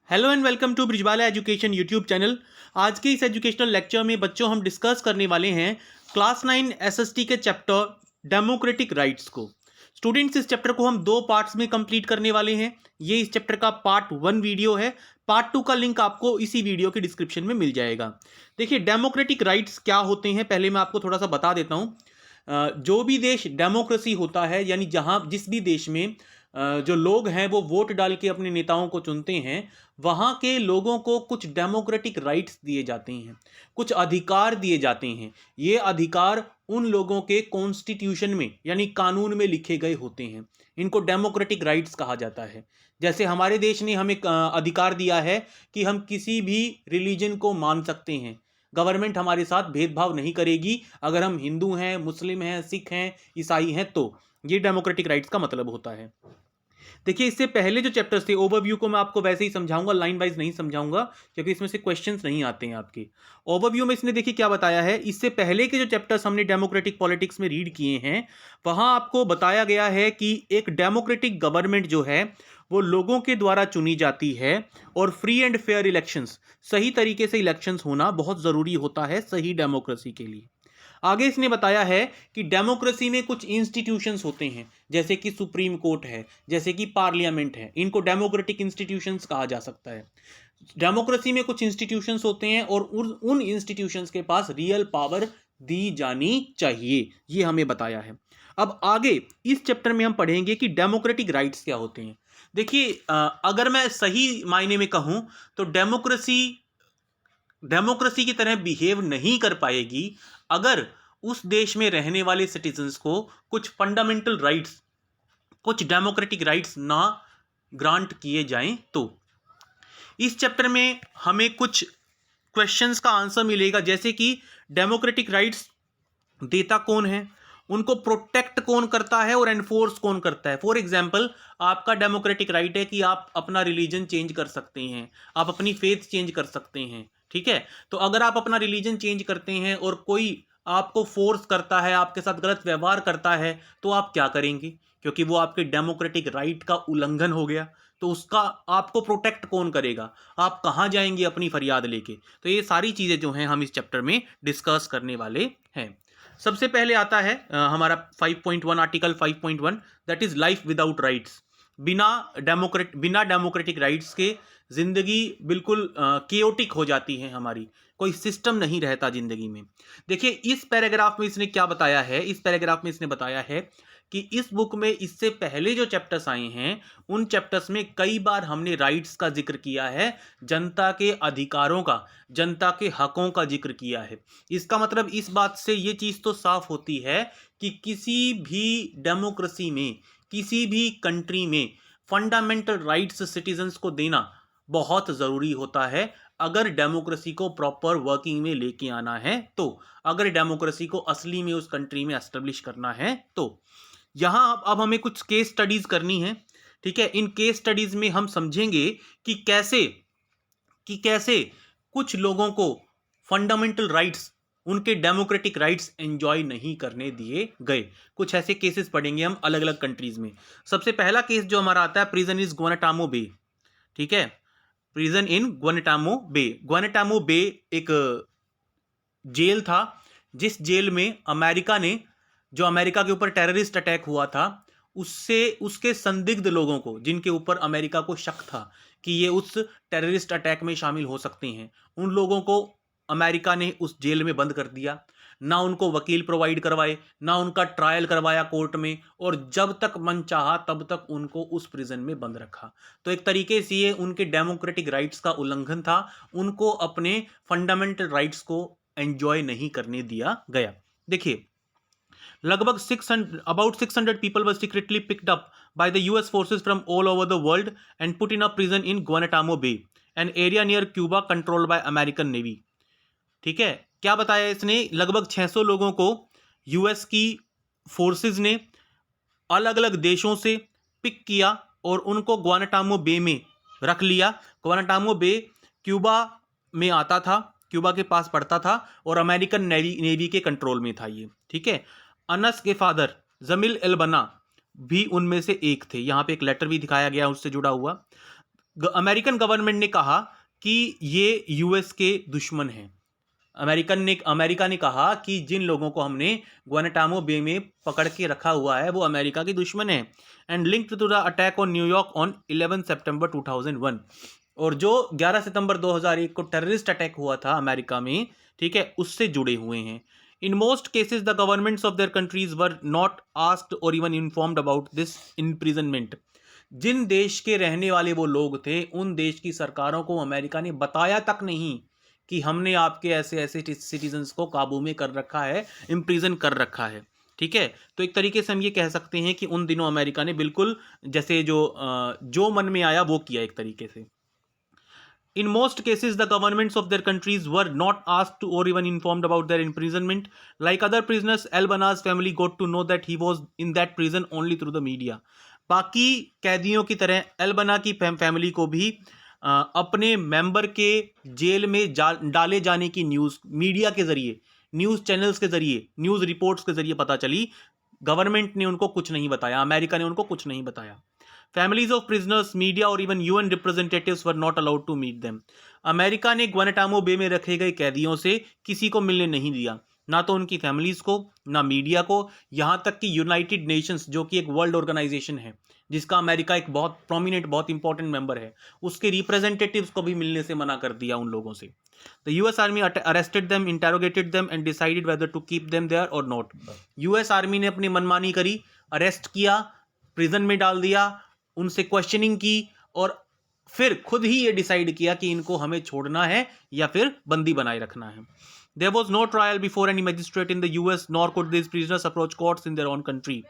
Hello and welcome to Brijwala education YouTube channel. आज के इस एजुकेशनल लेक्चर में बच्चों हम डिस्कस करने वाले हैं क्लास 9 एसएसटी के चैप्टर डेमोक्रेटिक राइट्स को। स्टूडेंट्स, इस चैप्टर को हम दो पार्ट्स में कंप्लीट करने वाले हैं। ये इस चैप्टर का पार्ट 1 वीडियो है। पार्ट 2 का लिंक आपको इसी वीडियो के डिस्क्रिप्शन में मिल जाएगा। देखिए, डेमोक्रेटिक राइट्स क्या होते हैं पहले मैं आपको थोड़ा सा बता देता हूँ। जो भी देश डेमोक्रेसी होता है, यानी जहाँ जिस भी देश में जो लोग हैं वो वोट डाल के अपने नेताओं को चुनते हैं, वहाँ के लोगों को कुछ डेमोक्रेटिक राइट्स दिए जाते हैं, कुछ अधिकार दिए जाते हैं। ये अधिकार उन लोगों के कॉन्स्टिट्यूशन में यानी कानून में लिखे गए होते हैं। इनको डेमोक्रेटिक राइट्स कहा जाता है। जैसे हमारे देश ने हमें अधिकार दिया है कि हम किसी भी रिलीजन को मान सकते हैं। गवर्नमेंट हमारे साथ भेदभाव नहीं करेगी अगर हम हिंदू हैं, मुस्लिम हैं, सिख हैं, ईसाई हैं। तो ये डेमोक्रेटिक राइट्स का मतलब होता है। देखिए, इससे पहले जो चैप्टर्स थे, ओवरव्यू को मैं आपको वैसे ही समझाऊंगा, लाइन वाइज नहीं समझाऊंगा क्योंकि इसमें से क्वेश्चंस नहीं आते हैं आपके। ओवरव्यू में इसने देखिए क्या बताया है। इससे पहले के जो चैप्टर्स हमने डेमोक्रेटिक पॉलिटिक्स में रीड किए हैं, वहां आपको बताया गया है कि एक डेमोक्रेटिक गवर्नमेंट जो है वो लोगों के द्वारा चुनी जाती है और फ्री एंड फेयर इलेक्शंस, सही तरीके से इलेक्शंस होना बहुत जरूरी होता है सही डेमोक्रेसी के लिए। आगे इसने बताया है कि डेमोक्रेसी में कुछ इंस्टीट्यूशंस होते हैं, जैसे कि सुप्रीम कोर्ट है, जैसे कि पार्लियामेंट है। इनको डेमोक्रेटिक इंस्टीट्यूशंस कहा जा सकता है। डेमोक्रेसी में कुछ इंस्टीट्यूशंस होते हैं और उन इंस्टीट्यूशंस के पास रियल पावर दी जानी चाहिए, ये हमें बताया है। अब आगे इस चैप्टर में हम पढ़ेंगे कि डेमोक्रेटिक राइट्स क्या होते हैं। देखिए, अगर मैं सही मायने में कहूं तो डेमोक्रेसी की तरह बिहेव नहीं कर पाएगी अगर उस देश में रहने वाले सिटीजन्स को कुछ फंडामेंटल राइट्स, कुछ डेमोक्रेटिक राइट्स ना ग्रांट किए जाएं। तो इस चैप्टर में हमें कुछ क्वेश्चंस का आंसर मिलेगा, जैसे कि डेमोक्रेटिक राइट्स देता कौन है, उनको प्रोटेक्ट कौन करता है और एनफोर्स कौन करता है। फॉर एग्जाम्पल, आपका डेमोक्रेटिक राइट है कि आप अपना रिलीजन चेंज कर सकते हैं, आप अपनी फेथ चेंज कर सकते हैं। ठीक है, तो अगर आप अपना रिलीजन चेंज करते हैं और कोई आपको फोर्स करता है, आपके साथ गलत व्यवहार करता है, तो आप क्या करेंगे? क्योंकि वो आपके डेमोक्रेटिक राइट का उल्लंघन हो गया। तो उसका आपको प्रोटेक्ट कौन करेगा? आप कहाँ जाएंगे अपनी फरियाद लेके? तो ये सारी चीज़ें जो हैं हम इस चैप्टर में डिस्कस करने वाले हैं। सबसे पहले आता है हमारा 5.1, article 5.1, that is life without rights. बिना डेमोक्रेटिक राइट्स के जिंदगी बिल्कुल केओटिक हो जाती है हमारी, कोई सिस्टम नहीं रहता जिंदगी में। देखिए, इस पैराग्राफ में इसने क्या बताया है। इस पैराग्राफ में इसने बताया है कि इस बुक में इससे पहले जो चैप्टर्स आए हैं उन चैप्टर्स में कई बार हमने राइट्स का जिक्र किया है, जनता के अधिकारों का, जनता के हकों का जिक्र किया है। इसका मतलब इस बात से ये चीज़ तो साफ होती है कि किसी भी डेमोक्रेसी में, किसी भी कंट्री में फंडामेंटल राइट्स सिटीजन्स को देना बहुत ज़रूरी होता है अगर डेमोक्रेसी को प्रॉपर वर्किंग में लेके आना है। तो अगर डेमोक्रेसी को असली में उस कंट्री में एस्टेब्लिश करना है तो यहाँ अब हमें कुछ केस स्टडीज करनी है। ठीक है, इन केस स्टडीज में हम समझेंगे कि कैसे कुछ लोगों को फंडामेंटल राइट्स, उनके डेमोक्रेटिक राइट्स एंजॉय नहीं करने दिए गए। कुछ ऐसे केसेस पढ़ेंगे हम अलग अलग कंट्रीज में। सबसे पहला केस जो हमारा आता है, प्रिजन इज ग्वानाटामो बे। ठीक है, प्रिजन इन ग्वानाटामो बे। ग्वानाटामो बे एक जेल था जिस जेल में जो अमेरिका के ऊपर टेररिस्ट अटैक हुआ था, उसके संदिग्ध लोगों को, जिनके ऊपर अमेरिका को शक था कि ये उस टेररिस्ट अटैक में शामिल हो सकते हैं, उन लोगों को अमेरिका ने उस जेल में बंद कर दिया। ना उनको वकील प्रोवाइड करवाए, ना उनका ट्रायल करवाया कोर्ट में, और जब तक मन चाहा तब तक उनको उस प्रिजन में बंद रखा। तो एक तरीके से ये उनके डेमोक्रेटिक राइट्स का उल्लंघन था, उनको अपने फंडामेंटल राइट्स को एंजॉय नहीं करने दिया गया। देखिए, लगभग 600 people were secretly picked up by the US forces from all over the world and put in a prison in Guantanamo Bay, an area near Cuba controlled by American Navy। ठीक है, क्या बताया इसने? लगभग 600 लोगों को यूएस की forces ने अलग अलग देशों से पिक किया और उनको ग्वानाटामो बे में रख लिया। ग्वानाटामो बे क्यूबा में आता था, क्यूबा के पास पड़ता था और अमेरिकन नेवी के कंट्रोल में था ये। ठीक है, अनस के फादर जमील एल बना भी उनमें से एक थे। यहाँ पे एक लेटर भी दिखाया गया उससे जुड़ा हुआ। अमेरिकन गवर्नमेंट ने कहा कि ये यूएस के दुश्मन हैं। अमेरिका ने कहा कि जिन लोगों को हमने ग्वानाटामो बे में पकड़ के रखा हुआ है वो अमेरिका के दुश्मन हैं। And linked to the attack on New York on 11 सितंबर 2001, और जो 11 सितंबर 2001 को टेररिस्ट अटैक हुआ था अमेरिका में, ठीक है, उससे जुड़े हुए हैं। In most cases the governments of their countries were not asked or even informed about this imprisonment. जिन देश के रहने वाले वो लोग थे, उन देश की सरकारों को अमेरिका ने बताया तक नहीं कि हमने आपके ऐसे ऐसे सिटीजन्स को काबू में कर रखा है, इम्प्रिजन कर रखा है। ठीक है, तो एक तरीके से हम ये कह सकते हैं कि उन दिनों अमेरिका ने बिल्कुल जैसे जो मन में आया वो किया एक तरीके से। In most cases, the governments of their countries were not asked to or even informed about their imprisonment. Like other prisoners, Al-Banna's family got to know that he was in that prison only through the media. बाकी कैदियों की तरह एल-बना की family को भी अपने member के jail में डाले जाने की न्यूज़ मीडिया के ज़रिए, न्यूज़ चैनल्स के ज़रिए, न्यूज़ रिपोर्ट्स के ज़रिए पता चली। गवर्नमेंट ने उनको कुछ नहीं बताया, अमेरिका ने उनको कुछ नहीं बताया। फैमिलीज ऑफ प्रिजनर्स, मीडिया और even UN representatives were not allowed to meet them. America ने ग्वानाटामो बे में रखे गए कैदियों से किसी को मिलने नहीं दिया, ना तो उनकी फैमिलीज को, ना मीडिया को, यहाँ तक कि यूनाइटेड नेशंस जो कि एक वर्ल्ड ऑर्गेनाइजेशन है जिसका अमेरिका एक बहुत प्रोमिनेंट, बहुत इंपॉर्टेंट मेंबर है, उसके रिप्रेजेंटेटिव्स को भी मिलने से मना कर दिया उन लोगों से। The US army arrested them, interrogated them and decided whether to keep them there or not. US army ने अपनी मनमानी करी, अरेस्ट किया, प्रिजन में डाल दिया, उनसे क्वेश्चनिंग की और फिर खुद ही ये डिसाइड किया कि इनको हमें छोड़ना है या फिर बंदी बनाए रखना है। There was no trial before any magistrate in the US, nor could these prisoners approach courts in their own country.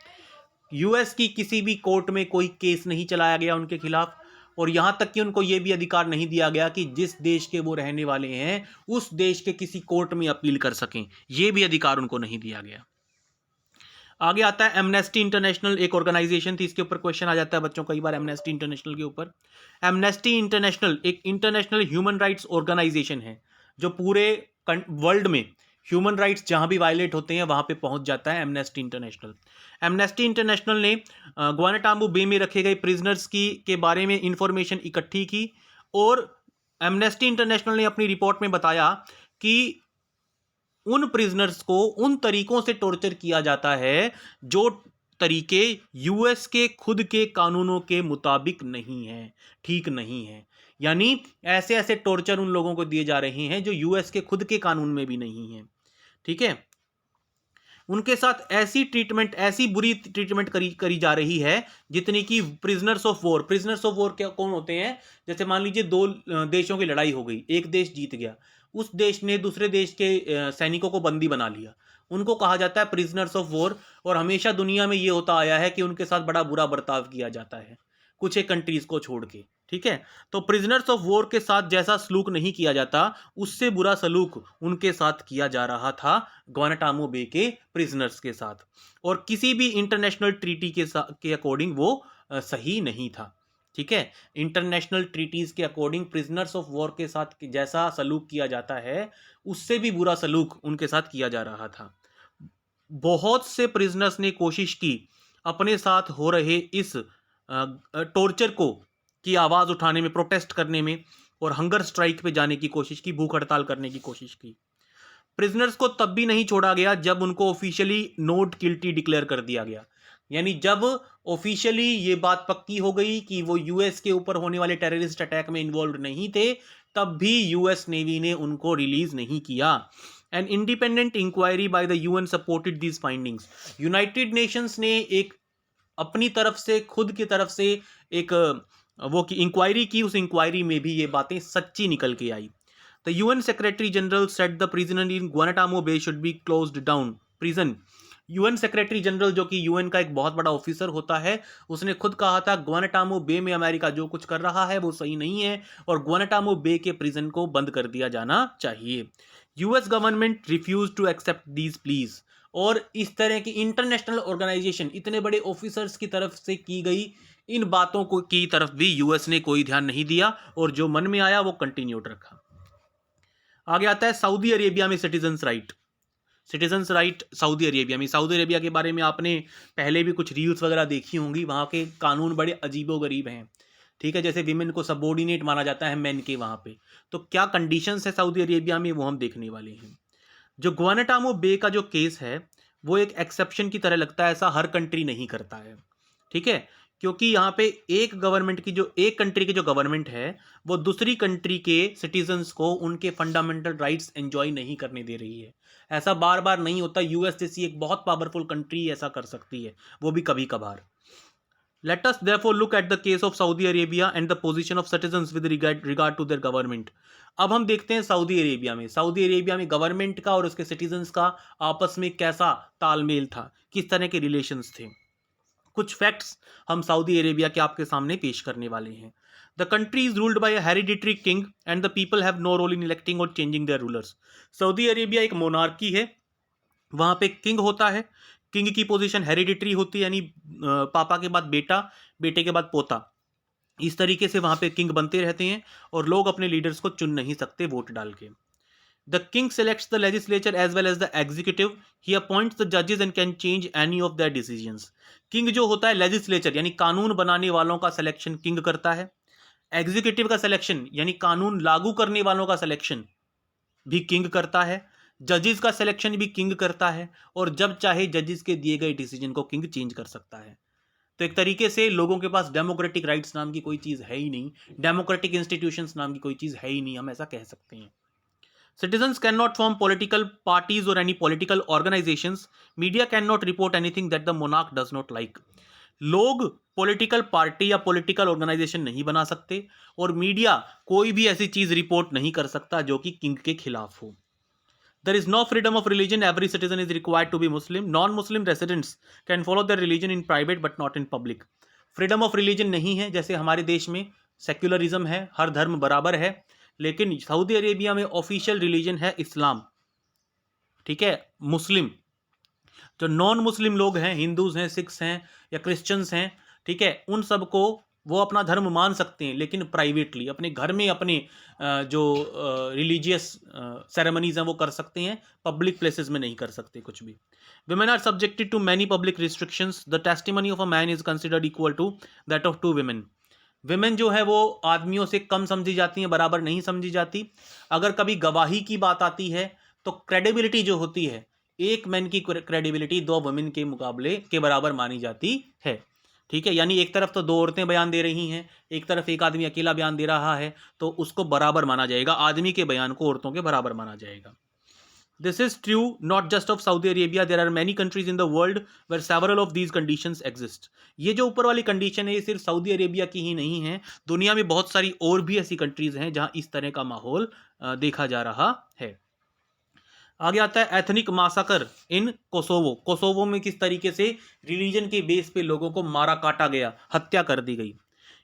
US की किसी भी कोर्ट में कोई केस नहीं चलाया गया उनके खिलाफ, और यहां तक कि उनको यह भी अधिकार नहीं दिया गया कि जिस देश के वो रहने वाले हैं उस देश के किसी कोर्ट में अपील कर सकें, यह भी अधिकार उनको नहीं दिया गया। आगे आता है एमनेस्टी इंटरनेशनल, एक ऑर्गेनाइजेशन थी, इसके ऊपर क्वेश्चन आ जाता है बच्चों कई बार एमनेस्टी इंटरनेशनल के ऊपर। एमनेस्टी इंटरनेशनल एक इंटरनेशनल ह्यूमन राइट्स ऑर्गेनाइजेशन है जो पूरे वर्ल्ड में ह्यूमन राइट्स जहां भी वायलेट होते हैं वहां पे पहुंच जाता है एमनेस्टी इंटरनेशनल। एमनेस्टी इंटरनेशनल ने ग्वानाटामो बे में रखे गए प्रिजनर्स के बारे में इंफॉर्मेशन इकट्ठी की, और एमनेस्टी इंटरनेशनल ने अपनी रिपोर्ट में बताया कि उन प्रिजनर्स को उन तरीकों से टॉर्चर किया जाता है जो तरीके यूएस के खुद के कानूनों के मुताबिक नहीं है, ठीक नहीं है। यानी ऐसे ऐसे टॉर्चर उन लोगों को दिए जा रहे हैं जो यूएस के खुद के कानून में भी नहीं है। ठीक है, उनके साथ ऐसी ट्रीटमेंट, ऐसी बुरी ट्रीटमेंट करी जा रही है जितनी कि prisoners of war. Prisoners of war क्या कौन होते हैं? जैसे मान लीजिए दो देशों की लड़ाई हो गई, एक देश जीत गया, उस देश ने दूसरे देश के सैनिकों को बंदी बना लिया, उनको कहा जाता है प्रिजनर्स ऑफ वॉर। और हमेशा दुनिया में ये होता आया है कि उनके साथ बड़ा बुरा बर्ताव किया जाता है कुछ एक कंट्रीज को छोड़ के। ठीक है, तो प्रिजनर्स ऑफ वॉर के साथ जैसा सलूक नहीं किया जाता, उससे बुरा सलूक उनके साथ किया जा रहा था ग्वानाटामो बे के प्रिजनर्स के साथ, और किसी भी इंटरनेशनल ट्रीटी के अकॉर्डिंग वो सही नहीं था। ठीक है, इंटरनेशनल ट्रीटीज के अकॉर्डिंग प्रिजनर्स ऑफ वॉर के साथ जैसा सलूक किया जाता है उससे भी बुरा सलूक उनके साथ किया जा रहा था। बहुत से प्रिजनर्स ने कोशिश की अपने साथ हो रहे इस टॉर्चर को की आवाज़ उठाने में, प्रोटेस्ट करने में, और हंगर स्ट्राइक पे जाने की कोशिश की, भूख हड़ताल करने की कोशिश की। प्रिजनर्स को तब भी नहीं छोड़ा गया जब उनको ऑफिशियली नॉट गिल्टी डिक्लेयर कर दिया गया। यानी जब ऑफिशियली ये बात पक्की हो गई कि वो यूएस के ऊपर होने वाले टेररिस्ट अटैक में इन्वॉल्व नहीं थे, तब भी यूएस नेवी ने उनको रिलीज नहीं किया। An independent inquiry by the UN supported these findings. United Nations ने एक अपनी तरफ से, खुद की तरफ से एक वो की इंक्वायरी की, उस इंक्वायरी में भी ये बातें सच्ची निकल के आई। The UN secretary general said the prisoner in Guantanamo Bay should be closed down prison. UN secretary general जो कि यूएन का एक बहुत बड़ा ऑफिसर होता है, उसने खुद कहा था ग्वानाटामो बे में अमेरिका जो कुछ कर रहा है वो सही नहीं है और ग्वानाटामो बे के प्रिजन को बंद कर दिया जाना चाहिए। US government refuse to accept these pleas. और इस तरह की इंटरनेशनल ऑर्गेनाइजेशन, इतने बड़े ऑफिसर्स की तरफ से की गई इन बातों को की तरफ भी यूएस ने कोई ध्यान नहीं दिया और जो मन में आया वो कंटिन्यूड रखा। आगे आता है सऊदी अरेबिया में citizens right. Citizens right Saudi Arabia में। सऊदी अरेबिया के बारे में आपने पहले भी कुछ रील्स वगैरह देखी होंगी, वहाँ के कानून बड़े अजीबोगरीब हैं। ठीक है, जैसे विमेन को सबॉर्डिनेट माना जाता है मैन के वहाँ पे। तो क्या कंडीशंस है सऊदी अरेबिया में, वो हम देखने वाले हैं। जो ग्वानाटामो बे का जो केस है वो एक एक्सेप्शन की तरह लगता है, ऐसा हर कंट्री नहीं करता है, ठीक है, क्योंकि यहाँ पे एक कंट्री की जो गवर्नमेंट है वो दूसरी कंट्री के सिटीजन्स को उनके फंडामेंटल राइट्स एंजॉय नहीं करने दे रही है। ऐसा बार बार नहीं होता, यूएस जैसी एक बहुत पावरफुल कंट्री ऐसा कर सकती है, वो भी कभी कभार। Let us therefore look at the case of Saudi Arabia and the position of citizens with regard to their government. अब हम देखते हैं सऊदी अरेबिया में गवर्नमेंट का और उसके सिटीजन्स का आपस में कैसा तालमेल था, किस तरह के रिलेशंस थे। कुछ फैक्ट्स हम सऊदी अरेबिया के आपके सामने पेश करने वाले हैं। The country is ruled by a hereditary king and the people have no role in electing or changing their rulers. Saudi Arabia एक मोनार्की है, वहां पे किंग होता है, किंग की पोजीशन हेरिडिटरी होती है, यानी पापा के बाद बेटा, बेटे के बाद पोता, इस तरीके से वहां पे किंग बनते रहते हैं और लोग अपने लीडर्स को चुन नहीं सकते वोट डाल के। The king selects the legislature as well as the executive, he appoints the जजेस and can change any of their decisions. King जो होता है लेजिस्लेचर यानी कानून बनाने वालों का सिलेक्शन किंग करता है, एग्जीक्यूटिव का सिलेक्शन यानी कानून लागू करने वालों का सिलेक्शन भी किंग करता है, जजेस का सिलेक्शन भी किंग करता है, और जब चाहे जजेस के दिए गए डिसीजन को किंग चेंज कर सकता है। तो एक तरीके से लोगों के पास डेमोक्रेटिक राइट्स नाम की कोई चीज है ही नहीं, डेमोक्रेटिक इंस्टीट्यूशंस नाम की कोई चीज है ही नहीं, हम ऐसा कह सकते हैं। Citizens cannot form political parties or any political organizations. Media cannot report anything that the monarch does not like. लोग पॉलिटिकल पार्टी या पॉलिटिकल ऑर्गेनाइजेशन नहीं बना सकते और मीडिया कोई भी ऐसी चीज रिपोर्ट नहीं कर सकता जो कि किंग के खिलाफ हो। There is no freedom of religion. Every citizen is required to be Muslim. Non-Muslim residents can follow their religion in private but not in public. Freedom of religion नहीं है, जैसे हमारे देश में सेक्युलरिज्म है, हर धर्म बराबर है, लेकिन सऊदी अरेबिया में ऑफिशियल रिलीजन है इस्लाम, ठीक है, मुस्लिम। जो नॉन मुस्लिम लोग हैं, हिंदूज हैं, सिख्स हैं या क्रिश्चियंस हैं, ठीक है, उन सबको वो अपना धर्म मान सकते हैं लेकिन प्राइवेटली अपने घर में अपने जो रिलीजियस सेरेमनीज हैं वो कर सकते हैं, पब्लिक प्लेसेस में नहीं कर सकते कुछ भी। Women are subjected to many public restrictions. The testimony of a man is considered equal to that of two women. Women जो है वो आदमियों से कम समझी जाती हैं, बराबर नहीं समझी जाती। अगर कभी गवाही की बात आती है तो क्रेडिबिलिटी जो होती है, एक मैन की क्रेडिबिलिटी दो वुमेन के मुकाबले के बराबर मानी जाती है, ठीक है, यानी एक तरफ तो दो औरतें बयान दे रही हैं, एक तरफ एक आदमी अकेला बयान दे रहा है, तो उसको बराबर माना जाएगा, आदमी के बयान को औरतों के बराबर माना जाएगा। This is true not just of Saudi Arabia. There are many countries in the world where several of these conditions exist. ये जो ऊपर वाली कंडीशन है ये सिर्फ सऊदी अरेबिया की ही नहीं है, दुनिया में बहुत सारी और भी ऐसी कंट्रीज हैं जहां इस तरह का माहौल देखा जा रहा है। आगे आता है एथनिक मासाकर इन कोसोवो। कोसोवो में किस तरीके से रिलीजन के बेस पे लोगों को मारा काटा गया, हत्या कर दी गई।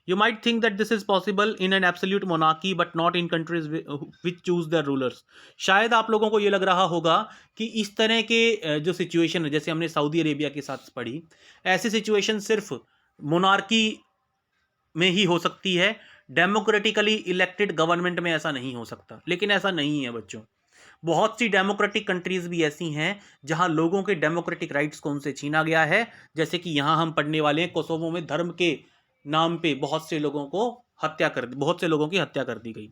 You might think that this is possible in an absolute monarchy but not in countries which choose their rulers. शायद आप लोगों को ये लग रहा होगा कि इस तरह के जो सिचुएशन है, जैसे हमने सऊदी अरेबिया के साथ पढ़ी, ऐसी सिचुएशन सिर्फ मोनार्की में ही हो सकती है, डेमोक्रेटिकली इलेक्टेड गवर्नमेंट में ऐसा नहीं हो सकता। लेकिन ऐसा नहीं है बच्चों, बहुत सी डेमोक्रेटिक कंट्रीज भी ऐसी हैं जहां लोगों के डेमोक्रेटिक राइट्स को उनसे छीना गया है, जैसे कि यहां हम पढ़ने वाले हैं कोसोवो में धर्म के नाम पे बहुत से लोगों की हत्या कर दी गई।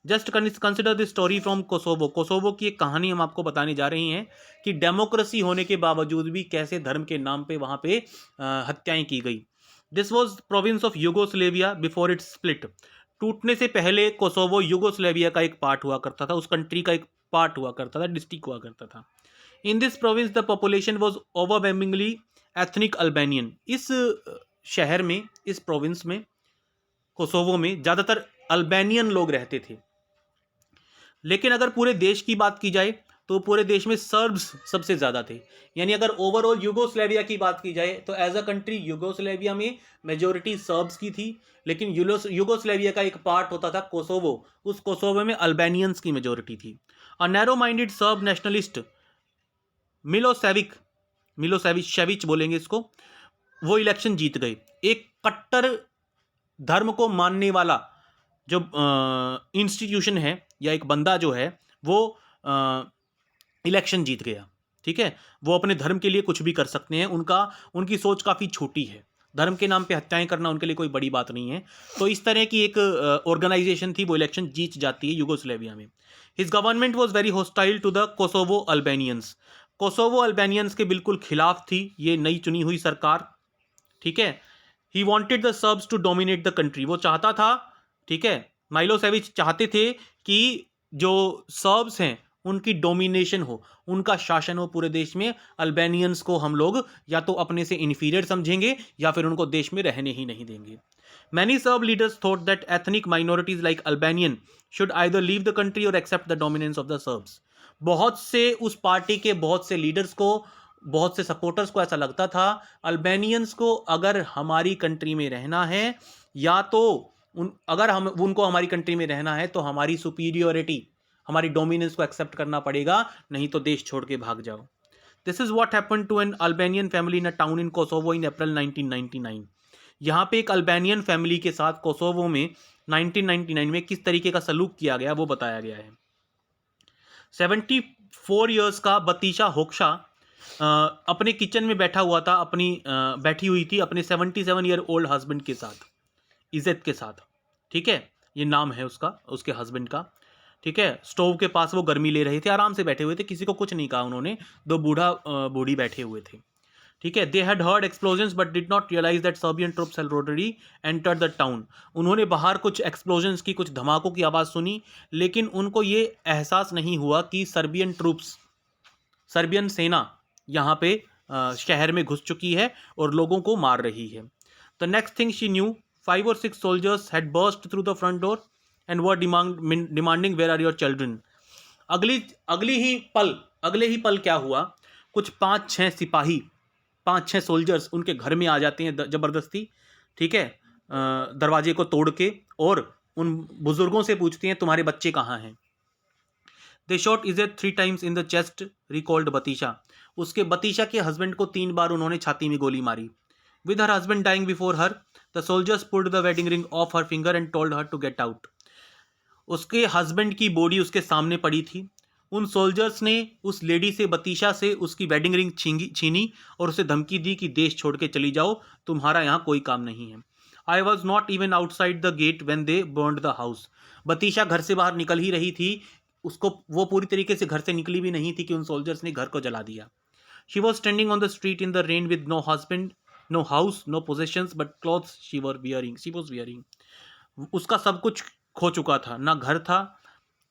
Just consider this story from Kosovo. Kosovo की एक कहानी हम आपको बताने जा रहे हैं कि डेमोक्रेसी होने के बावजूद भी कैसे धर्म के नाम पे वहां पे हत्याएं की गई। This was province of Yugoslavia before its split. टूटने से पहले कोसोवो यूगोस्लेविया का एक पार्ट हुआ करता था, उस कंट्री का एक पार्ट हुआ करता था, डिस्ट्रिक्ट हुआ करता था। In this province the population was overwhelmingly ethnic Albanian. इस शहर में, इस प्रोविंस में, कोसोवो में ज़्यादातर अल्बेनियन लोग रहते थे। लेकिन अगर पूरे देश की बात की जाए तो पूरे देश में सर्ब्स सबसे ज़्यादा थे। यानी अगर ओवरऑल यूगोस्लेविया की बात की जाए तो एज अ कंट्री यूगोस्लेविया में मेजोरिटी सर्ब्स की थी, लेकिन यूगोस्लेविया का एक पार्ट होता था कोसोवो, उस कोसोवो में अल्बेनियंस की मेजोरिटी थी। A narrow minded SERB nationalist Milosevic बोलेंगे इसको, वो इलेक्शन जीत गए। एक कट्टर धर्म को मानने वाला जो इंस्टीट्यूशन है या एक बंदा जो है वो इलेक्शन जीत गया, ठीक है, वो अपने धर्म के लिए कुछ भी कर सकते हैं, उनकी सोच काफ़ी छोटी है। धर्म के नाम पे हत्याएं करना उनके लिए कोई बड़ी बात नहीं है। तो इस तरह की एक ऑर्गेनाइजेशन थी, वो इलेक्शन जीत जाती है यूगोस्लेविया में। His government was very hostile to the Kosovo Albanians. Kosovo Albanians के बिल्कुल खिलाफ थी ये नई चुनी हुई सरकार, ठीक है। He wanted the Serbs to dominate the country, वो चाहता था, ठीक है, माइलोसेविच चाहते थे कि जो सर्ब्स हैं उनकी डोमिनेशन हो, उनका शासन हो पूरे देश में। अल्बेनियंस को हम लोग या तो अपने से इन्फीरियर समझेंगे या फिर उनको देश में रहने ही नहीं देंगे। Many Serb leaders thought that ethnic minorities like Albanian should either leave the country or accept the dominance of the Serbs. बहुत से उस पार्टी के बहुत से लीडर्स को, बहुत से सपोर्टर्स को ऐसा लगता था अल्बेनियंस को अगर हमारी कंट्री में रहना है, या तो अगर हम उनको हमारी कंट्री में रहना है तो हमारी सुपीरियोरिटी, हमारी डोमिनेंस को एक्सेप्ट करना पड़ेगा, नहीं तो देश छोड़ के भाग जाओ। This is what happened to an Albanian family in a town in Kosovo in April 1999। यहाँ पे एक अल्बेनियन फैमिली के साथ कोसोवो में 1999 में किस तरीके का सलूक किया गया वो बताया गया है। 74 ईयर्स का बतीशा होक्शा अपने किचन में बैठा हुआ था, बैठी हुई थी अपने 77 ईयर ओल्ड हस्बैंड के साथ, इज्जत के साथ, ठीक है, ये नाम है उसका, उसके हस्बैंड का, ठीक है। स्टोव के पास वो गर्मी ले रहे थे, आराम से बैठे हुए थे, किसी को कुछ नहीं कहा उन्होंने, दो बूढ़ी बैठे हुए थे, ठीक है। They had heard explosions but did not realise that Serbian troops had already entered the town. उन्होंने बाहर कुछ एक्सप्लोजन्स की, कुछ धमाकों की आवाज़ सुनी, लेकिन उनको ये एहसास नहीं हुआ कि सर्बियन ट्रूप्स, सर्बियन सेना यहाँ पे शहर में घुस चुकी है और लोगों को मार रही है। The next thing she knew 5 or 6 soldiers had burst through the front door and were demanding where are your children। अगले ही पल क्या हुआ, कुछ 5-6 सिपाही, 5-6 सोल्जर्स उनके घर में आ जाते हैं जबरदस्ती, ठीक है, दरवाजे को तोड़ के, और उन बुजुर्गों से पूछते हैं तुम्हारे बच्चे कहाँ हैं। They shot Izet 3 times in the chest, recalled Batisha. उसके बतीशा के हस्बैंड को 3 बार उन्होंने छाती में गोली मारी। With her husband dying before her, the soldiers pulled the wedding ring off her finger and told her to get out। उसके husband की बॉडी उसके सामने पड़ी थी, उन सोल्जर्स ने उस लेडी से, बतीशा से, उसकी वेडिंग रिंग छीनी और उसे धमकी दी कि देश छोड़ के चली जाओ, तुम्हारा यहाँ कोई काम नहीं है। I was not even outside the gate when they burned the house. Batisha घर से बाहर निकल ही रही थी, उसको, वो पूरी तरीके से घर से निकली भी नहीं थी कि उन सोल्जर्स ने घर को जला दिया। She was standing on the street in the rain with no husband, no house, no possessions, but clothes she was wearing। उसका सब कुछ खो चुका था, ना घर था,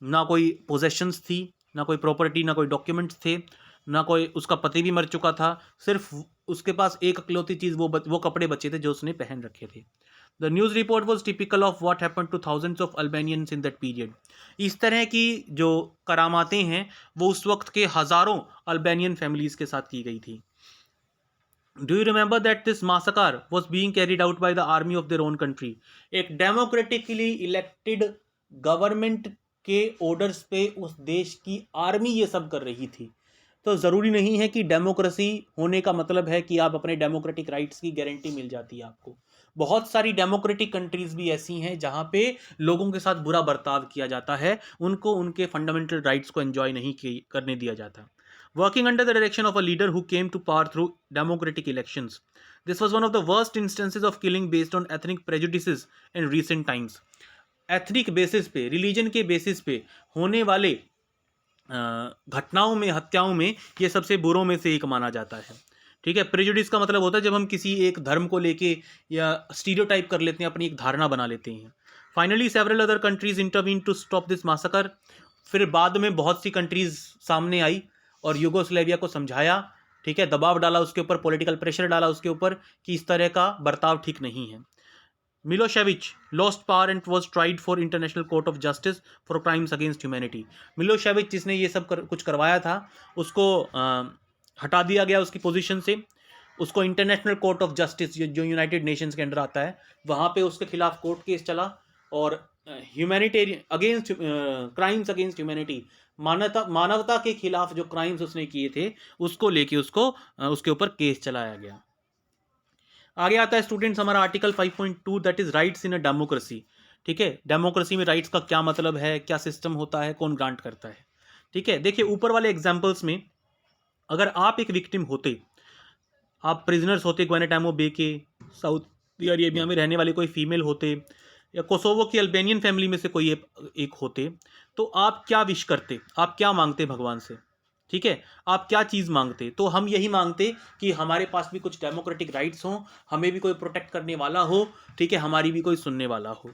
ना कोई पोजेशंस थी, ना कोई प्रॉपर्टी, ना कोई डॉक्यूमेंट्स थे, ना कोई, उसका पति भी मर चुका था, सिर्फ उसके पास एक इकलौती चीज़ वो कपड़े बचे थे जो उसने पहन रखे थे। The news report was typical of what happen to thousands of Albanians in that period. इस तरह की जो करामातें हैं वो उस वक्त के हज़ारों अल्बेनियन फैमिलीज़ के साथ की गई थी। Do you remember that this massacre was being carried out by the army of their own country? एक डेमोक्रेटिकली इलेक्टेड गवर्नमेंट के ऑर्डर्स पे उस देश की आर्मी ये सब कर रही थी। तो ज़रूरी नहीं है कि डेमोक्रेसी होने का मतलब है कि आप अपने डेमोक्रेटिक राइट्स की गारंटी मिल जाती है आपको। बहुत सारी डेमोक्रेटिक कंट्रीज़ भी ऐसी हैं जहाँ पे लोगों के साथ बुरा बर्ताव किया जाता है, उनको उनके फंडामेंटल राइट्स को एंजॉय नहीं करने दिया जाता। Working under the direction of a leader who came to power through democratic elections, this was one of the worst instances of killing based on ethnic prejudices in recent times। Ethnic basis पे, religion के basis पे होने वाले घटनाओं में, हत्याओं में ये सबसे बुरों में से एक माना जाता है, ठीक है। प्रेजुडिस का मतलब होता है जब हम किसी एक धर्म को लेके या स्टीरियोटाइप कर लेते हैं, अपनी एक धारणा बना लेते हैं। Finally several other countries intervene to stop this massacre. फिर बाद में बहुत सी कंट्रीज सामने आई और यूगोस्लेविया को समझाया, ठीक है, दबाव डाला उसके ऊपर, पॉलिटिकल प्रेशर डाला उसके ऊपर कि इस तरह का बर्ताव ठीक नहीं है। Milosevic lost power and was tried for international court of justice for crimes against humanity. Milosevic जिसने ये सब कुछ करवाया था, उसको हटा दिया गया उसकी पोजीशन से, उसको इंटरनेशनल कोर्ट ऑफ जस्टिस जो यूनाइटेड नेशंस के अंडर आता है, वहाँ पे उसके खिलाफ कोर्ट केस चला और humanitarian against crimes against humanity, मानवता के खिलाफ जो क्राइम्स उसने किए थे उसको लेके उसके ऊपर केस चलाया गया। आगे आता है स्टूडेंट्स हमारा article 5.2 that is rights in a democracy. ठीक है, डेमोक्रेसी में राइट्स का क्या मतलब है, क्या सिस्टम होता है, कौन ग्रांट करता है। ठीक है, देखिए ऊपर वाले एग्जाम्पल्स में अगर आप एक विक्टिम होते, आप प्रिजनर्स होते ग्वानाटामो बे के, सऊदी अरेबिया में रहने वाले कोई फीमेल होते, या कोसोवो की अल्बेनियन फैमिली में से कोई एक होते, तो आप क्या विश करते, आप क्या मांगते भगवान से? ठीक है, आप क्या चीज़ मांगते? तो हम यही मांगते कि हमारे पास भी कुछ डेमोक्रेटिक राइट्स हों, हमें भी कोई प्रोटेक्ट करने वाला हो, ठीक है, हमारी भी कोई सुनने वाला हो।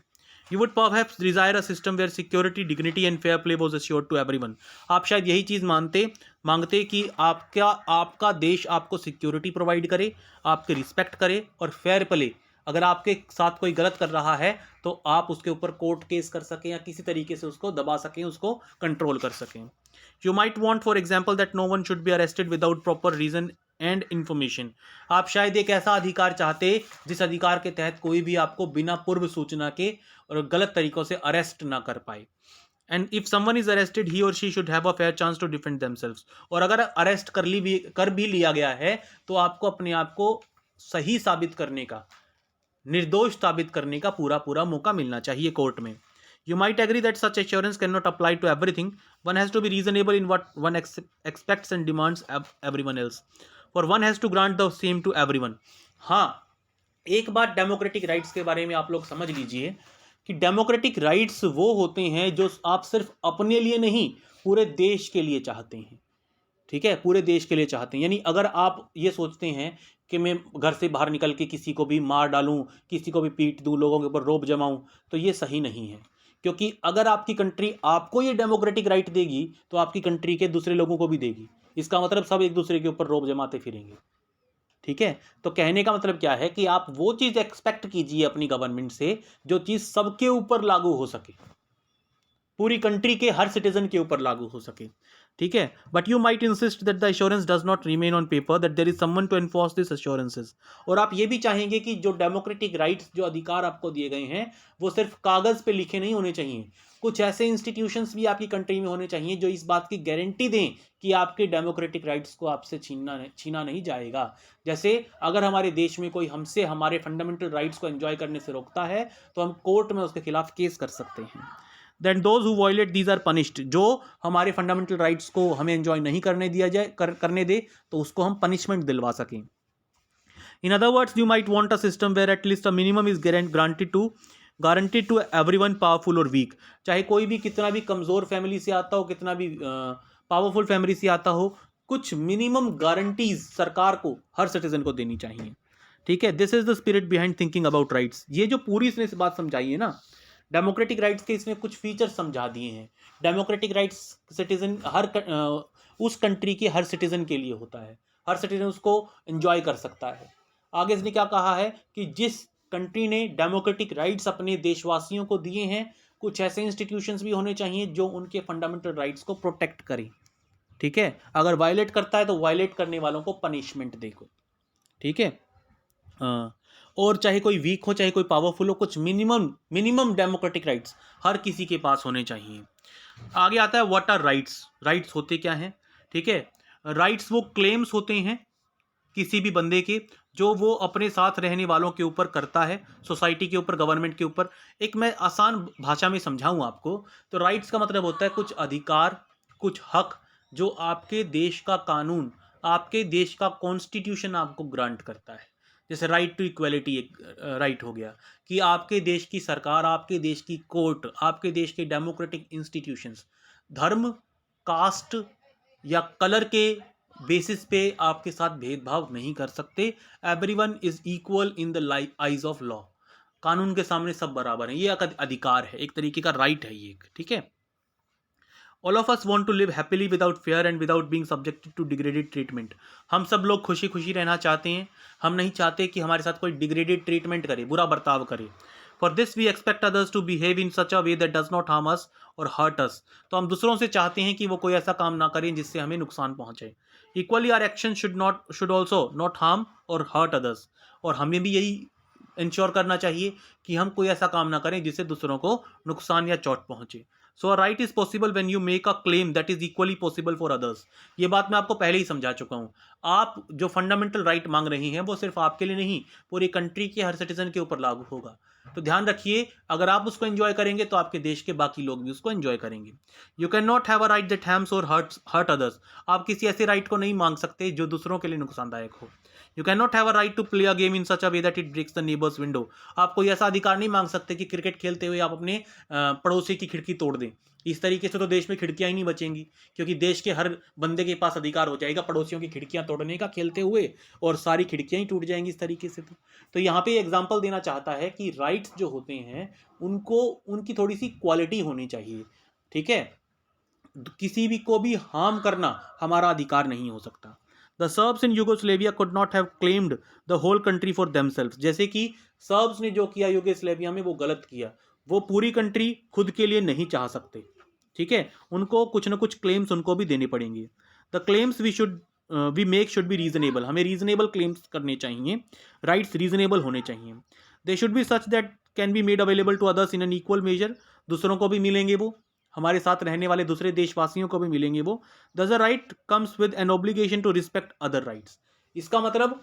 You would perhaps desire a system where security, dignity and fair play was assured to everyone. आप शायद यही चीज़ मांगते कि आपका देश आपको सिक्योरिटी प्रोवाइड करे, आपके रिस्पेक्ट करे और फेयर प्ले, अगर आपके साथ कोई गलत कर रहा है तो आप उसके ऊपर कोर्ट केस कर सकें या किसी तरीके से उसको दबा सकें, उसको कंट्रोल कर सकें। You might want, for example, that no one should be arrested without proper reason and information. आप शायद एक ऐसा अधिकार चाहते जिस अधिकार के तहत कोई भी आपको बिना पूर्व सूचना के और गलत तरीकों से अरेस्ट ना कर पाए। And if someone is arrested he or she should have a fair chance to defend themselves. और अगर अरेस्ट कर भी लिया गया है तो आपको अपने आप को सही साबित करने का, निर्दोष साबित करने का पूरा मौका मिलना चाहिए कोर्ट में। You might agree that such assurance cannot apply to everything. One has to be reasonable in what one expects and demands everyone else. For one has to grant the same to everyone. हाँ, एक बात democratic rights के बारे में आप लोग समझ लीजिए कि डेमोक्रेटिक राइट्स वो होते हैं जो आप सिर्फ अपने लिए नहीं, पूरे देश के लिए चाहते हैं। ठीक है, पूरे देश के लिए चाहते हैं। यानी अगर आप ये सोचते हैं कि मैं घर से बाहर निकल के किसी को भी मार डालूं, किसी को भी पीट दूं, लोगों के ऊपर रौब जमाऊं, तो ये सही नहीं है। क्योंकि अगर आपकी कंट्री आपको ये डेमोक्रेटिक राइट देगी तो आपकी कंट्री के दूसरे लोगों को भी देगी। इसका मतलब सब एक दूसरे के ऊपर रौब जमाते फिरेंगे। ठीक है, तो कहने का मतलब क्या है कि आप वो चीज़ एक्सपेक्ट कीजिए अपनी गवर्नमेंट से जो चीज़ सबके ऊपर लागू हो सके, पूरी कंट्री के हर सिटीजन के ऊपर लागू हो सके। ठीक है, but you might insist that the assurance does not remain on paper, that there is someone to enforce this assurances. और आप ये भी चाहेंगे कि जो डेमोक्रेटिक राइट्स, जो अधिकार आपको दिए गए हैं, वो सिर्फ कागज़ पे लिखे नहीं होने चाहिए। कुछ ऐसे इंस्टीट्यूशंस भी आपकी कंट्री में होने चाहिए जो इस बात की गारंटी दें कि आपके डेमोक्रेटिक राइट्स को आपसे छीना नहीं जाएगा। जैसे अगर हमारे देश में कोई हमसे हमारे फंडामेंटल राइट्स को एंजॉय करने से रोकता है तो हम कोर्ट में उसके खिलाफ केस कर सकते हैं। Then those who violate these are punished. जो हमारे फंडामेंटल राइट्स को हमें एंजॉय नहीं करने दे तो उसको हम पनिशमेंट दिलवा सकें। In other words, you might want a system where at least a minimum is guaranteed to everyone, powerful or weak. चाहे कोई भी कितना भी कमज़ोर फैमिली से आता हो, कितना भी पावरफुल फैमिली से आता हो, कुछ मिनिमम गारंटीज सरकार को, हर सिटीजन को देनी चाहिए। ठीक है, this is the spirit behind thinking about rights. ये जो पूरी इसने इस बात समझाई है ना, डेमोक्रेटिक राइट्स के इसमें कुछ फीचर्स समझा दिए हैं। डेमोक्रेटिक राइट्स सिटीजन उस कंट्री के हर सिटीजन के लिए होता है, हर सिटीजन उसको एंजॉय कर सकता है। आगे इसने क्या कहा है कि जिस कंट्री ने डेमोक्रेटिक राइट्स अपने देशवासियों को दिए हैं, कुछ ऐसे इंस्टीट्यूशंस भी होने चाहिए जो उनके फंडामेंटल राइट्स को प्रोटेक्ट करें। ठीक है, अगर वायलेट करता है तो वायलेट करने वालों को पनिशमेंट देखो। ठीक है, और चाहे कोई वीक हो चाहे कोई पावरफुल हो, कुछ मिनिमम डेमोक्रेटिक राइट्स हर किसी के पास होने चाहिए। आगे आता है व्हाट आर राइट्स। राइट्स होते क्या हैं? ठीक है, राइट्स वो क्लेम्स होते हैं किसी भी बंदे के जो वो अपने साथ रहने वालों के ऊपर करता है, सोसाइटी के ऊपर, गवर्नमेंट के ऊपर। एक मैं आसान भाषा में समझाऊं आपको तो राइट्स का मतलब होता है कुछ अधिकार, कुछ हक जो आपके देश का कानून, आपके देश का कॉन्स्टिट्यूशन आपको ग्रांट करता है। जैसे राइट टू इक्वलिटी एक राइट हो गया कि आपके देश की सरकार, आपके देश की कोर्ट, आपके देश के डेमोक्रेटिक इंस्टीट्यूशंस धर्म, कास्ट या कलर के बेसिस पे आपके साथ भेदभाव नहीं कर सकते। Everyone is equal in the eyes of law. कानून के सामने सब बराबर हैं। ये एक अधिकार है, एक तरीके का राइट है ये। ठीक है, all of us want to live happily without fear and without being subjected to degraded treatment. हम सब लोग खुशी खुशी रहना चाहते हैं। हम नहीं चाहते कि हमारे साथ कोई डिग्रेडेड ट्रीटमेंट करे, बुरा बर्ताव करे। For this we expect others to behave in such a way that does not harm us or hurt अस। तो हम दूसरों से चाहते हैं कि वो कोई ऐसा काम ना करें जिससे हमें नुकसान पहुंचे। Equally our action should also not harm or hurt others. और हमें भी यही इंश्योर करना चाहिए कि हम कोई ऐसा काम ना करें जिससे दूसरों को नुकसान या चोट पहुंचे। So a right is possible when you make a claim that is equally possible for others. ये बात मैं आपको पहले ही समझा चुका हूँ। आप जो फंडामेंटल राइट मांग रहे हैं वो सिर्फ आपके लिए नहीं, पूरी कंट्री के हर सिटीजन के ऊपर लागू होगा। तो ध्यान रखिए, अगर आप उसको एंजॉय करेंगे तो आपके देश के बाकी लोग भी उसको एंजॉय करेंगे। You can not have a right that harms और हर्ट अदर्स। आप किसी ऐसे राइट को नहीं मांग सकते जो दूसरों के लिए नुकसानदायक हो। You can not have a right to play a game in such a way that it breaks the neighbour's window. आप कोई ऐसा अधिकार नहीं मांग सकते कि क्रिकेट खेलते हुए आप अपने पड़ोसी की खिड़की तोड़ दें। इस तरीके से तो देश में खिड़कियां ही नहीं बचेंगी, क्योंकि देश के हर बंदे के पास अधिकार हो जाएगा पड़ोसियों की खिड़कियां तोड़ने का खेलते हुए, और सारी खिड़कियां ही टूट जाएंगी इस तरीके से। तो यहाँ पे एग्जाम्पल देना चाहता है कि राइट्स जो होते हैं उनको उनकी थोड़ी सी क्वालिटी होनी चाहिए, ठीक है। किसी भी को भी हार्म करना हमारा अधिकार नहीं हो सकता। The Serbs in Yugoslavia could not have claimed the whole country for themselves. जैसे कि सर्ब्स ने जो किया यूगोस्लेविया में वो गलत किया, वो पूरी कंट्री खुद के लिए नहीं चाह सकते, ठीक है। उनको कुछ ना कुछ क्लेम्स उनको भी देने पड़ेंगे। The claims we make should be reasonable. हमें रीजनेबल क्लेम्स करने चाहिए, राइट्स रीजनेबल होने चाहिए। They should be such that can be made available to others in an equal measure. दूसरों को भी मिलेंगे, वो हमारे साथ रहने वाले दूसरे देशवासियों को भी मिलेंगे वो। Thus a right comes with an obligation to respect other rights. इसका मतलब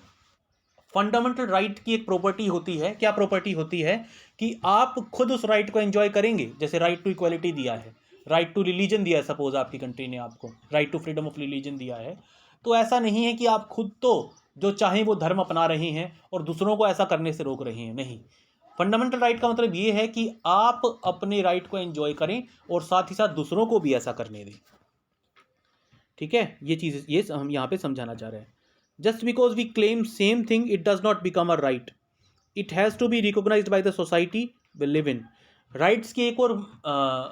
फंडामेंटल राइट की एक प्रॉपर्टी होती है, क्या प्रॉपर्टी होती है, कि आप खुद उस राइट को एंजॉय करेंगे। जैसे राइट टू इक्वालिटी दिया है, राइट टू रिलीजन दिया है, सपोज आपकी कंट्री ने आपको right to freedom of religion दिया है, तो ऐसा नहीं है कि आप खुद तो जो चाहें वो धर्म अपना रहे हैं और दूसरों को ऐसा करने से रोक रहे हैं, नहीं। फंडामेंटल राइट का मतलब ये है कि आप अपने राइट को एंजॉय करें और साथ ही साथ दूसरों को भी ऐसा करने दें, ठीक है। ये चीज़ ये हम यहाँ पे समझाना चाह रहे हैं। Just because we claim same thing it does not become a right, it has to be recognised by the society we live in. Rights की एक और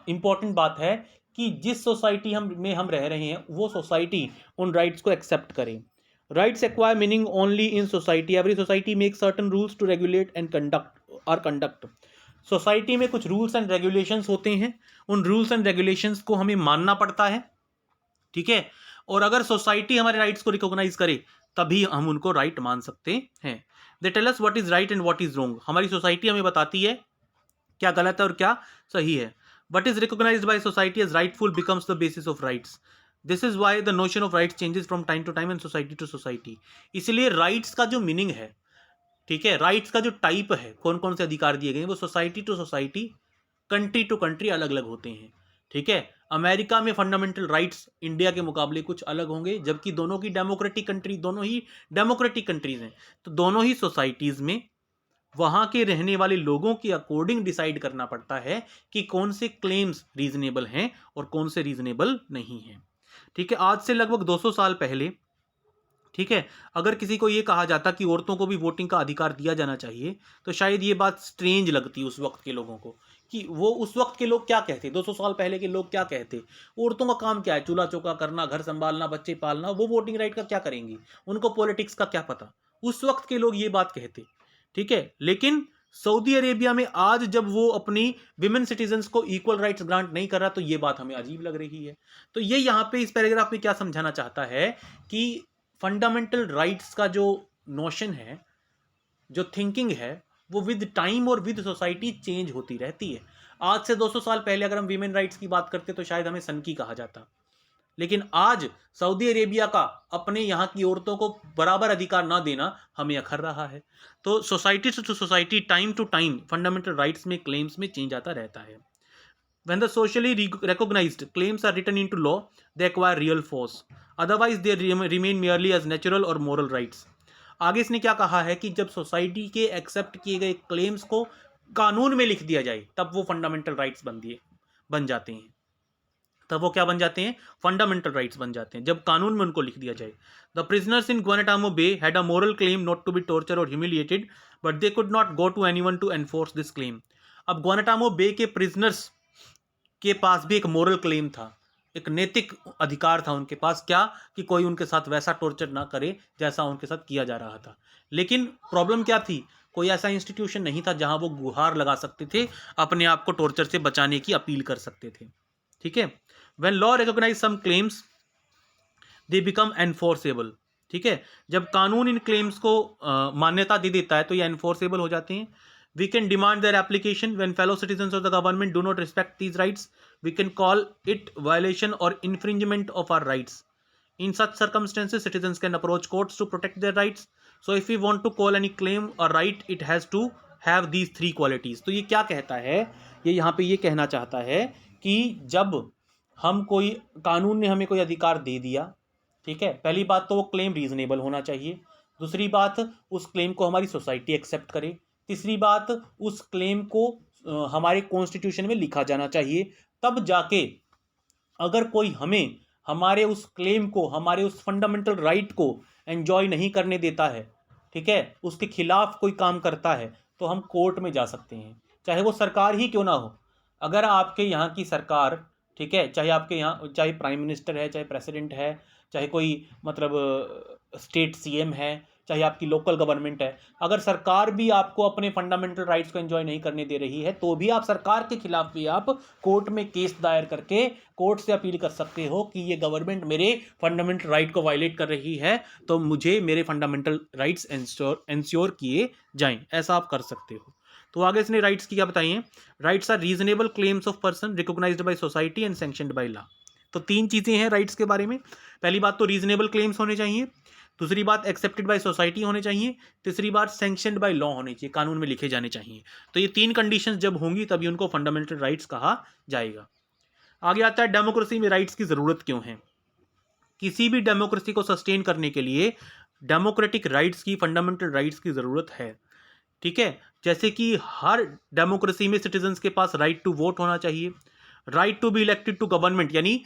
इम्पॉर्टेंट बात है कि जिस सोसाइटी हम रह रहे हैं वो सोसाइटी उन राइट्स को एक्सेप्ट करें। Rights acquire meaning only in society. Every society make certain rules to regulate and conduct. Society में कुछ रूल्स एंड रेगुलेशंस होते हैं, उन रूल्स एंड रेगुलेशंस को हमें मानना पड़ता है, ठीक है। और अगर सोसाइटी हमारे राइट्स को रिकॉग्नाइज करे तभी हम उनको राइट मान सकते हैं। They tell us what is right and what is wrong. हमारी सोसाइटी हमें बताती है क्या गलत है और क्या सही है। What is recognized by society as rightful becomes the basis of rights. This is why the notion of rights changes from time to time and society to society. इसलिए राइट्स का जो मीनिंग है, ठीक है, राइट्स का जो type है, कौन कौन से अधिकार दिए गए, वो society to society, country to country अलग अलग होते हैं, ठीक है। अमेरिका में फंडामेंटल राइट्स इंडिया के मुकाबले कुछ अलग होंगे, जबकि दोनों ही डेमोक्रेटिक कंट्रीज हैं। तो दोनों ही सोसाइटीज में वहां के रहने वाले लोगों के अकॉर्डिंग डिसाइड करना पड़ता है कि कौन से क्लेम्स रीजनेबल हैं और कौन से रीजनेबल नहीं हैं, ठीक है। आज से लगभग 200 साल पहले, ठीक है, अगर किसी को ये कहा जाता कि औरतों को भी वोटिंग का अधिकार दिया जाना चाहिए, तो शायद ये बात स्ट्रेंज लगती उस वक्त के लोगों को, कि वो उस वक्त के लोग क्या कहते, 200 साल पहले के लोग क्या कहते, औरतों का काम क्या है, चूल्हा चौका करना, घर संभालना, बच्चे पालना, वो वोटिंग राइट का क्या करेंगी, उनको पॉलिटिक्स का क्या पता। उस वक्त के लोग ये बात कहते, ठीक है। लेकिन सऊदी अरेबिया में आज जब वो अपनी विमेन सिटीजन्स को इक्वल राइट्स ग्रांट नहीं कर रहा, तो ये बात हमें अजीब लग रही है। तो ये यहाँ पे इस पैराग्राफ में क्या समझाना चाहता है कि फंडामेंटल राइट्स का जो नोशन है, जो थिंकिंग है, वो विद टाइम और विद सोसाइटी चेंज होती रहती है। आज से 200 साल पहले अगर हम वीमेन राइट्स की बात करते तो शायद हमें सनकी कहा जाता, लेकिन आज सऊदी अरेबिया का अपने यहाँ की औरतों को बराबर अधिकार ना देना हमें अखर रहा है। तो society to society, time to time fundamental rights में, क्लेम्स में चेंज आता रहता है। When the socially recognized claims are written into law, they acquire real force. Otherwise, they remain merely as natural or moral rights. आगे इसने क्या कहा है कि जब सोसाइटी के एक्सेप्ट किए गए क्लेम्स को कानून में लिख दिया जाए तब वो फंडामेंटल राइट्स बन जाते हैं। तब वो क्या बन जाते हैं, फंडामेंटल राइट्स बन जाते हैं, जब कानून में उनको लिख दिया जाए। The prisoners in Guantanamo Bay had a moral claim not to be torture or humiliated, but they could not go to anyone to enforce this claim. अब ग्वानाटामो बे के प्रिजनर्स के पास भी एक मोरल क्लेम था, एक नैतिक अधिकार था उनके पास, क्या, कि कोई उनके साथ वैसा टॉर्चर ना करे जैसा उनके साथ किया जा रहा था। लेकिन प्रॉब्लम क्या थी, कोई ऐसा इंस्टीट्यूशन नहीं था जहां वो गुहार लगा सकते थे, अपने आप को टॉर्चर से बचाने की अपील कर सकते थे, ठीक है। When law recognise some claims they become enforceable, ठीक है। जब कानून इन क्लेम्स को मान्यता दे देता है तो ये एनफोर्सेबल हो जाते हैं। We can demand their application when fellow citizens of the government do not respect these rights. We can call it violation or infringement of our rights. In such circumstances, citizens can approach courts to protect their rights. So if we want to call any claim a right, it has to have these three qualities. तो ये क्या कहता है, ये यहाँ पे ये कहना चाहता है कि जब हम कोई कानून ने हमें कोई अधिकार दे दिया, ठीक है, पहली बात तो वो क्लेम रीजनेबल होना चाहिए, दूसरी बात, उस क्लेम को हमारी सोसाइटी एक्सेप्ट करे। तीसरी बात, उस क्लेम को हमारे कॉन्स्टिट्यूशन में लिखा जाना चाहिए। तब जाके अगर कोई हमें हमारे उस क्लेम को, हमारे उस फंडामेंटल राइट को एंजॉय नहीं करने देता है, ठीक है, उसके खिलाफ कोई काम करता है, तो हम कोर्ट में जा सकते हैं, चाहे वो सरकार ही क्यों ना हो। अगर आपके यहाँ की सरकार, ठीक है, चाहे आपके यहाँ चाहे प्राइम मिनिस्टर है, चाहे प्रेसिडेंट है, चाहे कोई मतलब स्टेट सीएम है, चाहे आपकी लोकल गवर्नमेंट है, अगर सरकार भी आपको अपने फंडामेंटल राइट्स को एंजॉय नहीं करने दे रही है, तो भी आप सरकार के खिलाफ भी आप कोर्ट में केस दायर करके कोर्ट से अपील कर सकते हो कि ये गवर्नमेंट मेरे फंडामेंटल राइट को वायलेट कर रही है, तो मुझे मेरे फंडामेंटल राइट्स इंश्योर किए जाएं। ऐसा आप कर सकते हो। तो आगे इसने राइट्स की क्या बताइए? Rights are reasonable claims of person recognised by society and sanctioned by law. तो तीन चीजें हैं राइट्स के बारे में। पहली बात तो रीजनेबल क्लेम्स होने चाहिए, दूसरी बात एक्सेप्टेड बाय सोसाइटी होने चाहिए, तीसरी बात सैंक्शनड बाय लॉ होनी चाहिए, कानून में लिखे जाने चाहिए। तो ये तीन कंडीशंस जब होंगी तभी उनको फंडामेंटल राइट्स कहा जाएगा। आगे आता है डेमोक्रेसी में राइट्स की जरूरत क्यों है। किसी भी डेमोक्रेसी को सस्टेन करने के लिए डेमोक्रेटिक राइट्स की, फंडामेंटल राइट्स की जरूरत है, ठीक है। जैसे कि हर डेमोक्रेसी में सिटीजन्स के पास राइट टू वोट होना चाहिए, right to be elected to government, यानी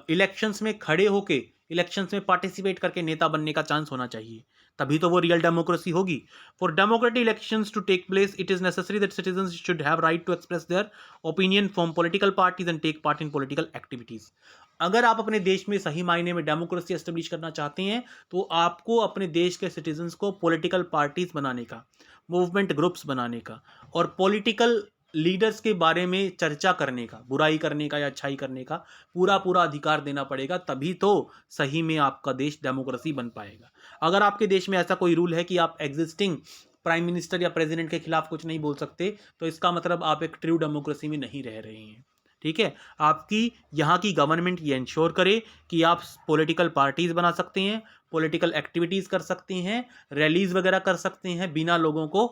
इलेक्शंस में खड़े होके, इलेक्शंस में पार्टिसिपेट करके नेता बनने का चांस होना चाहिए, तभी तो वो रियल डेमोक्रेसी होगी। For democratic elections to take place it is necessary that citizens should have right to express their opinion from political parties and take part in political activities. अगर आप अपने देश में सही मायने में डेमोक्रेसी एस्टेब्लिश करना चाहते हैं, तो आपको अपने देश के सिटीजन्स को पॉलिटिकल पार्टीज बनाने का, मूवमेंट ग्रुप्स बनाने का और पॉलिटिकल लीडर्स के बारे में चर्चा करने का, बुराई करने का या अच्छाई करने का पूरा पूरा अधिकार देना पड़ेगा, तभी तो सही में आपका देश डेमोक्रेसी बन पाएगा। अगर आपके देश में ऐसा कोई रूल है कि आप एग्जिस्टिंग प्राइम मिनिस्टर या प्रेसिडेंट के खिलाफ कुछ नहीं बोल सकते, तो इसका मतलब आप एक ट्रू डेमोक्रेसी में नहीं रह रहे हैं, ठीक है। आपकी यहाँ की गवर्नमेंट ये इंश्योर करे कि आप पॉलिटिकल पार्टीज बना सकते हैं, पॉलिटिकल एक्टिविटीज़ कर सकते हैं, रैलीज वगैरह कर सकते हैं बिना लोगों को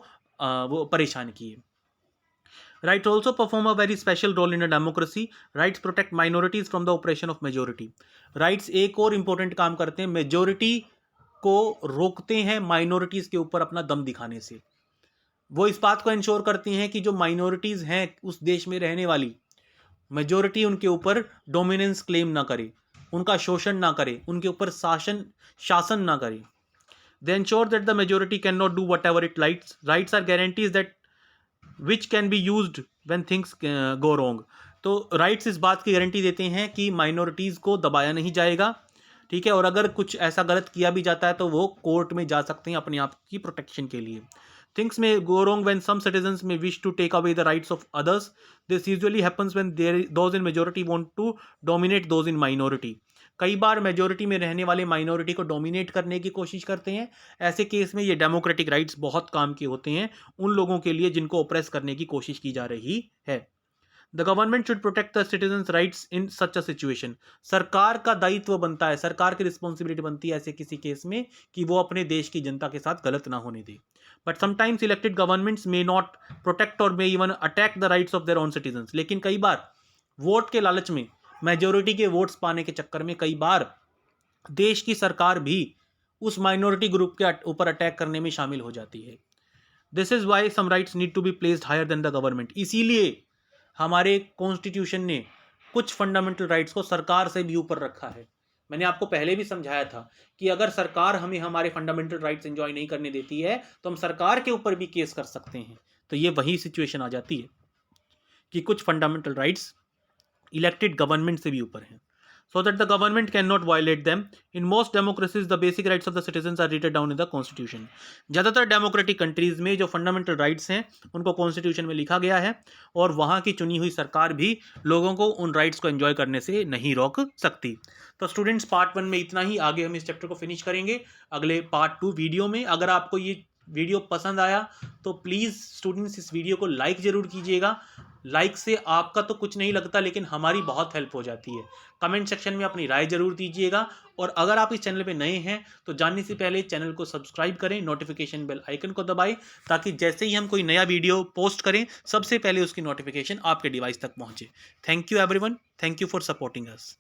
वो परेशान किए। Rights also perform a very special role in a democracy. Rights protect minorities from the oppression of majority. Rights एक और important काम करते हैं, मेजोरिटी को रोकते हैं माइनॉरिटीज़ के ऊपर अपना दम दिखाने से। वो इस बात को इंश्योर करती हैं कि जो माइनॉरिटीज़ हैं उस देश में रहने वाली, मेजोरिटी उनके ऊपर डोमिनेंस क्लेम ना करे, उनका शोषण ना करे, उनके ऊपर शासन ना करे। They ensure that the majority cannot do whatever it likes. Rights are guarantees that which can be used when things go wrong. तो राइट्स इस बात की गारंटी देते हैं कि माइनॉरिटीज़ को दबाया नहीं जाएगा, ठीक है, और अगर कुछ ऐसा गलत किया भी जाता है तो वो कोर्ट में जा सकते हैं अपने आप की प्रोटेक्शन के लिए। Things may go wrong when some citizens may wish to take away the rights of others. This usually happens when those in majority want to dominate those in minority. कई बार मेजोरिटी में रहने वाले minority को dominate करने की कोशिश करते हैं। ऐसे केस में ये डेमोक्रेटिक राइट्स बहुत काम के होते हैं उन लोगों के लिए जिनको ओप्रेस करने की कोशिश की जा रही है। The government should protect the citizens rights in such a situation. सरकार का दायित्व बनता है, सरकार की रिस्पॉन्सिबिलिटी बनती है ऐसे किसी केस में कि वो अपने देश की जनता के साथ गलत ना होने दे। But sometimes elected governments may not protect or may even attack the rights of their own citizens. लेकिन कई बार वोट के लालच में, मेजोरिटी के वोट्स पाने के चक्कर में कई बार देश की सरकार भी उस माइनॉरिटी ग्रुप के ऊपर अटैक करने में शामिल हो जाती है। This is why some rights need to be placed higher than the government. इसीलिए हमारे कॉन्स्टिट्यूशन ने कुछ फंडामेंटल राइट्स को सरकार से भी ऊपर रखा है। मैंने आपको पहले भी समझाया था कि अगर सरकार हमें हमारे फंडामेंटल राइट्स एंजॉय नहीं करने देती है तो हम सरकार के ऊपर भी केस कर सकते हैं। तो ये वही सिचुएशन आ जाती है कि कुछ फंडामेंटल राइट्स इलेक्टेड गवर्नमेंट से भी ऊपर हैं, so that the government cannot violate them. In most democracies, the basic rights of the citizens are written down in the constitution. ज़्यादातर डेमोक्रेटिक कंट्रीज में जो फंडामेंटल राइट्स हैं उनको कॉन्स्टिट्यूशन में लिखा गया है और वहाँ की चुनी हुई सरकार भी लोगों को उन राइट्स को एंजॉय करने से नहीं रोक सकती। तो स्टूडेंट्स, पार्ट 1 में इतना ही। आगे हम इस चैप्टर को फिनिश करेंगे अगले पार्ट 2 वीडियो में। अगर आपको ये वीडियो पसंद आया तो प्लीज़ स्टूडेंट्स इस वीडियो को लाइक ज़रूर कीजिएगा। लाइक से आपका तो कुछ नहीं लगता लेकिन हमारी बहुत हेल्प हो जाती है। कमेंट सेक्शन में अपनी राय जरूर दीजिएगा और अगर आप इस चैनल पे नए हैं तो जानने से पहले चैनल को सब्सक्राइब करें, नोटिफिकेशन बेल आइकन को दबाएं ताकि जैसे ही हम कोई नया वीडियो पोस्ट करें सबसे पहले उसकी नोटिफिकेशन आपके डिवाइस तक पहुंचे। Thank you everyone, thank you for supporting us.